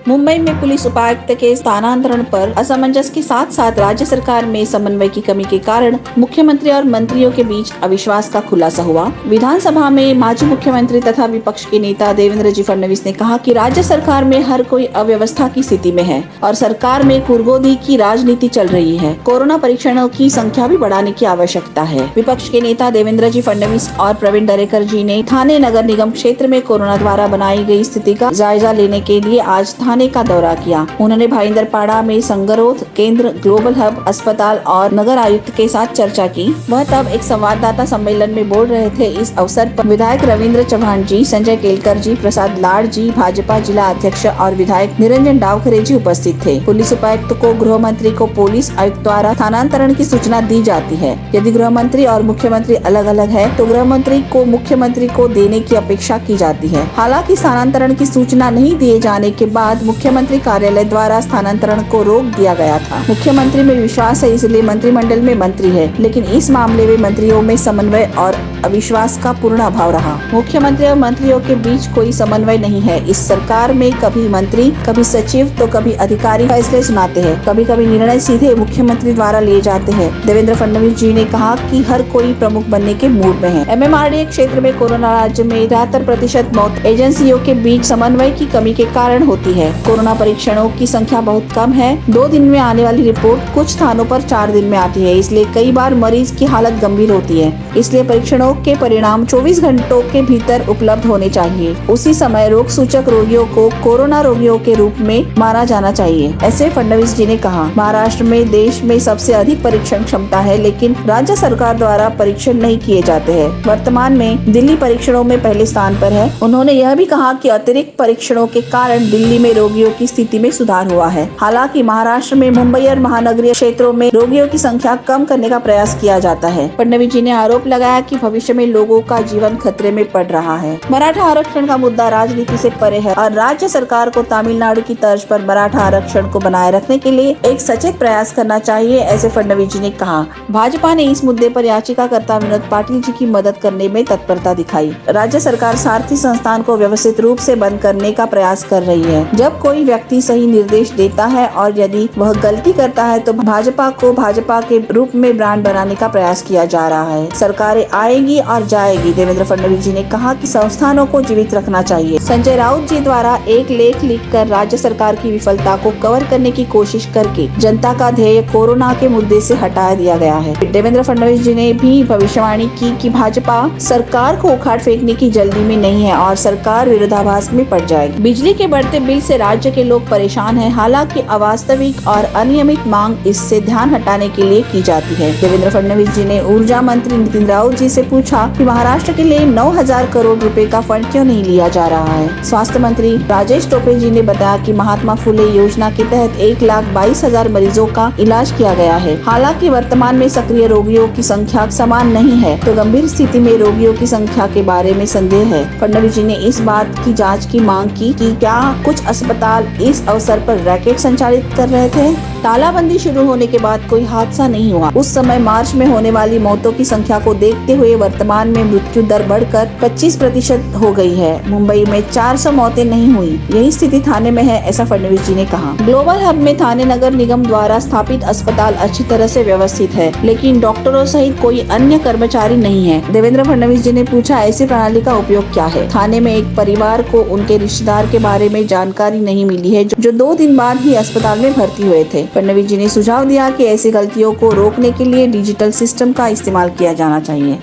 मुंबई में पुलिस उपायुक्त के स्थानांतरण पर असमंजस के साथ साथ राज्य सरकार में समन्वय की कमी के कारण मुख्यमंत्री और मंत्रियों के बीच अविश्वास का खुलासा हुआ। विधानसभा में माजी मुख्यमंत्री तथा विपक्ष के नेता देवेंद्र जी फडणवीस ने कहा कि राज्य सरकार में हर कोई अव्यवस्था की स्थिति में है और सरकार में कुरगोदी की राजनीति चल रही है। कोरोना परीक्षणों की संख्या भी बढ़ाने की आवश्यकता है। विपक्ष के नेता देवेंद्र जी फडणवीस और प्रवीण दरेकर जी ने थाने नगर निगम क्षेत्र में कोरोना द्वारा बनाई गई स्थिति का जायजा लेने के लिए आज थाने का दौरा किया। उन्होंने भाईंदरपाड़ा में संगरोध केंद्र, ग्लोबल हब, अस्पताल और नगर आयुक्त के साथ चर्चा की। वह तब एक संवाददाता सम्मेलन में बोल रहे थे। इस अवसर पर विधायक रविंद्र चौहान जी, संजय केलकर जी, प्रसाद लाड जी, भाजपा जिला अध्यक्ष और विधायक निरंजन डावखरे जी उपस्थित थे। पुलिस उपायुक्त को गृह मंत्री को पुलिस आयुक्त द्वारा स्थानांतरण की सूचना दी जाती है। यदि गृह मंत्री और मुख्यमंत्री अलग अलग है तो गृह मंत्री को मुख्यमंत्री को देने की अपेक्षा की जाती है। हालांकि स्थानांतरण की सूचना नहीं दिए जाने के बाद मुख्यमंत्री कार्यालय द्वारा स्थानांतरण को रोक दिया गया था। मुख्यमंत्री में विश्वास है, इसलिए मंत्रिमंडल में मंत्री है, लेकिन इस मामले में मंत्रियों में समन्वय और अविश्वास का पूर्ण अभाव रहा। मुख्यमंत्री और मंत्रियों के बीच कोई समन्वय नहीं है। इस सरकार में कभी मंत्री, कभी सचिव तो कभी अधिकारी फैसले सुनाते हैं। कभी कभी निर्णय सीधे मुख्यमंत्री द्वारा लिए जाते हैं। देवेंद्र फडणवीस जी ने कहा कि हर कोई प्रमुख बनने के मूड में है। MMRDA क्षेत्र में कोरोना राज्य में 73% मौत एजेंसियों के बीच समन्वय की कमी के कारण होती है। कोरोना परीक्षणों की संख्या बहुत कम है। 2 दिन में आने वाली रिपोर्ट कुछ स्थानों पर 4 दिन में आती है, इसलिए कई बार मरीज की हालत गंभीर होती है। इसलिए परीक्षणों के परिणाम 24 घंटों के भीतर उपलब्ध होने चाहिए। उसी समय रोग सूचक रोगियों को कोरोना रोगियों के रूप में माना जाना चाहिए, ऐसे फडणवीस जी ने कहा। महाराष्ट्र में देश में सबसे अधिक परीक्षण क्षमता है, लेकिन राज्य सरकार द्वारा परीक्षण नहीं किए जाते हैं। वर्तमान में दिल्ली परीक्षणों में पहले स्थान पर है। उन्होंने यह भी कहा कि अतिरिक्त परीक्षणों के कारण दिल्ली में रोगियों की स्थिति में सुधार हुआ है। हालांकि महाराष्ट्र में मुंबई और महानगरीय क्षेत्रों में रोगियों की संख्या कम करने का प्रयास किया जाता है। फडणवीस जी ने आरोप लगाया कि भविष्य में लोगों का जीवन खतरे में पड़ रहा है। मराठा आरक्षण का मुद्दा राजनीति से परे है और राज्य सरकार को तमिलनाडु की तर्ज पर मराठा आरक्षण को बनाए रखने के लिए एक सचेत प्रयास करना चाहिए, ऐसे फडणवीस जी ने कहा। भाजपा ने इस मुद्दे पर याचिकाकर्ता विनोद पाटिल जी की मदद करने में तत्परता दिखाई। राज्य सरकार सारथी संस्थान को व्यवस्थित रूप से बंद करने का प्रयास कर रही है। जब कोई व्यक्ति सही निर्देश देता है और यदि वह गलती करता है तो भाजपा को भाजपा के रूप में ब्रांड बनाने का प्रयास किया जा रहा है। सरकारें आएगी और जाएगी। देवेंद्र फडणवीस जी ने कहा कि संस्थानों को जीवित रखना चाहिए। संजय राउत जी द्वारा एक लेख लिखकर राज्य सरकार की विफलता को कवर करने की कोशिश करके जनता का ध्येय कोरोना के मुद्दे से हटा दिया गया है। देवेंद्र फडणवीस जी ने भी भविष्यवाणी की कि भाजपा सरकार को उखाड़ फेंकने की जल्दी में नहीं है और सरकार विरोधाभास में पड़ जाएगी। बिजली के बढ़ते बिल से राज्य के लोग परेशान हैं। हालांकि अवास्तविक और अनियमित मांग इससे ध्यान हटाने के लिए की जाती है। देवेंद्र फडणवीस जी ने ऊर्जा मंत्री नितिन राउत जी से पूछा कि महाराष्ट्र के लिए 9,000 करोड़ रुपए का फंड क्यों नहीं लिया जा रहा है। स्वास्थ्य मंत्री राजेश टोपे जी ने बताया कि महात्मा फुले योजना के तहत 1,22,000 मरीजों का इलाज किया गया है। हालांकि वर्तमान में सक्रिय रोगियों की संख्या समान नहीं है, तो गंभीर स्थिति में रोगियों की संख्या के बारे में संदेह है। फडणवीस जी ने इस बात की जांच की मांग की कि क्या कुछ अस्पताल इस अवसर पर रैकेट संचालित कर रहे थे। तालाबंदी शुरू होने के बाद कोई हादसा नहीं हुआ। उस समय मार्च में होने वाली मौतों की संख्या को देखते हुए वर्तमान में मृत्यु दर बढ़कर 25% हो गई है। मुंबई में 400 मौतें नहीं हुई। यही स्थिति थाने में है, ऐसा फडणवीस जी ने कहा। ग्लोबल हब में थाने नगर निगम द्वारा स्थापित अस्पताल अच्छी तरह से व्यवस्थित है, लेकिन डॉक्टरों सहित कोई अन्य कर्मचारी नहीं है। देवेंद्र फडणवीस जी ने पूछा, ऐसी प्रणाली का उपयोग क्या है। थाने में एक परिवार को उनके रिश्तेदार के बारे में जानकारी नहीं मिली है, जो 2 दिन बाद ही अस्पताल में भर्ती हुए थे। फडणवीस जी ने सुझाव दिया कि ऐसी गलतियों को रोकने के लिए डिजिटल सिस्टम का इस्तेमाल किया जाना चाहिए।